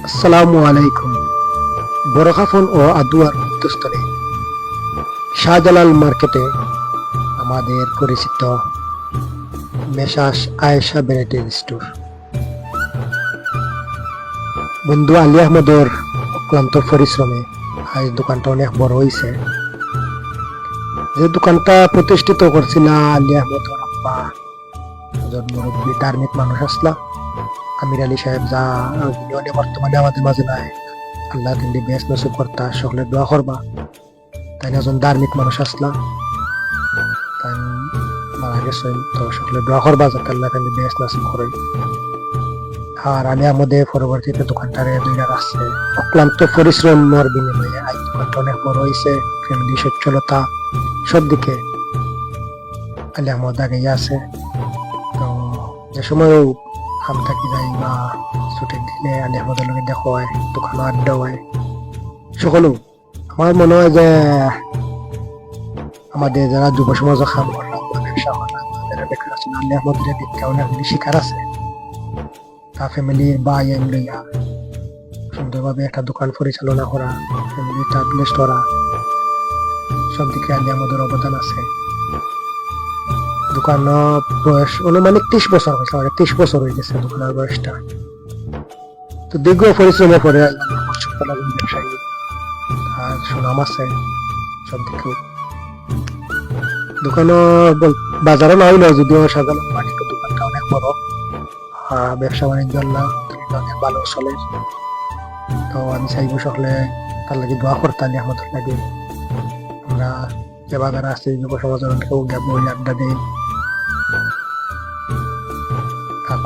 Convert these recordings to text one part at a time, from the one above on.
আসসালামু আলাইকুম। বরখাফন ও আদুয়ার মধ্যস্থলে শাহজালাল মার্কেটে আমাদের পরিচিত মেসাস আয়েশা ভ্যারাইটি স্টোর বন্ধু আলী আহমদের অক্লান্ত পরিশ্রমে আজ দোকানটা অনেক বড় হয়েছে। যে দোকানটা প্রতিষ্ঠিত করছিল আলী আহমদের আব্বা, একজন মুরব্বী ধার্মিক মানুষ আসলা আমির আলী সাহেব, যা বর্তমানে আমাদের মাঝে নাই। আল্লাহ কিন্তু বেশ নসিব করতা, সকলে দোয়া করবা। তাই একজন ধার্মিক মানুষ আসলা, তাই মারা গেছেন, তো সকলে দোয়া করবা যাতে আল্লাহ কিন্তু বেশ নসিব করে। আর আলী আহমদের পরবর্তীতে দোকানটারে দুইটা রাখছে। অক্লান্ত পরিশ্রমের বিনিময়ে আজ দোকানটা অনেক বড় হয়েছে। ফ্যামিলি সচ্ছলতা সব দিকে আলী আহমদ আগে আছে। তো যে সময় হাম থাকি যাই বা ছুটি দিলে আলী আহমদের লোকে দেখা হয়, দোকানে আড্ডা হয় সকলো। আমার মনে হয় যে আমাদের যারা যুব সমাজ খাম করলাম বা ব্যবসা করলাম, যারা বেকার আছে, আলী আহমদের দিকটা অনেক শিকার আছে। তা ফ্যামিলির বা আইন লইয়া সুন্দরভাবে একটা দোকান পরিচালনা করা, ফ্যামিলি টাবলিশ করা, সব দিকে আলী আহমদের অবদান আছে। দোকানের বয়স অনুমানিক 30 বছর হয়েছে, 30 বছর হয়ে গেছে দোকানের বয়সটা। তো দীর্ঘ পরিশ্রমের পরে ব্যবসায়ী আর সুনাম আছে সব দিকে। দোকানও বাজারে না হইলেও যদিও সাধারণ মার্কেটের দোকানটা অনেক বড়, ব্যবসা বাণিজ্য অনেক ভালো চলে। তো আমি চাইবো সকলে তার লাগে দোয়া করতে, আলী আহমদের লাগে। আমরা যে বাজারে আছি যুব সমাজের অনেকেও বই আড্ডা দিই।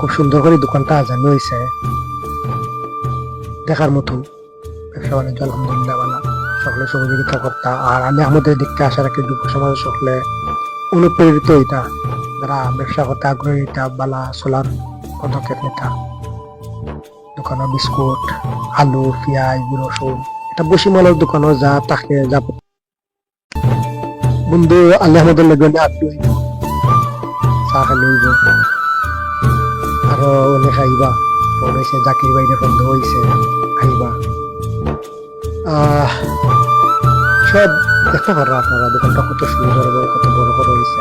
খুব সুন্দর করে দোকানটা আজানি হয়েছে, দেখার মতো। ব্যবসা বাণিজ্য আলহামদুলিল্লাহ ভালো, সকলে সহযোগিতা করতা। আর আলী আহমদের দিকটা আশা রাখি যুব সমাজ সকলে অনুপ্রেরিত হইতা, যারা ব্যবসা করতে আগ্রহী হইতা, বালা চলার পদক্ষেপ নিতা। দোকানের বিস্কুট, আলু, পেঁয়াজ, রসুন, এটা বসি মালের দোকানও যা তাকে যা বন্ধু আলী আহমদের লেগে আড্ডু চা খালি হইব। আরো অনেক আইবা, ফোন হয়েছে জাকির বাইরে বন্ধ হয়েছে, আইবা। সব দেখতে পারো আপনারা দোকানটা কত সুন্দর এবং কত বড় বড় হয়েছে।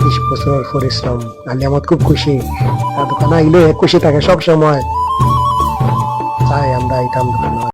30 বছরের পরিশ্রম। আলী আহমদ খুব খুশি, দোকানে আইলে খুশি থাকে সব সময়। চাই আমরা আইতাম দোকানে।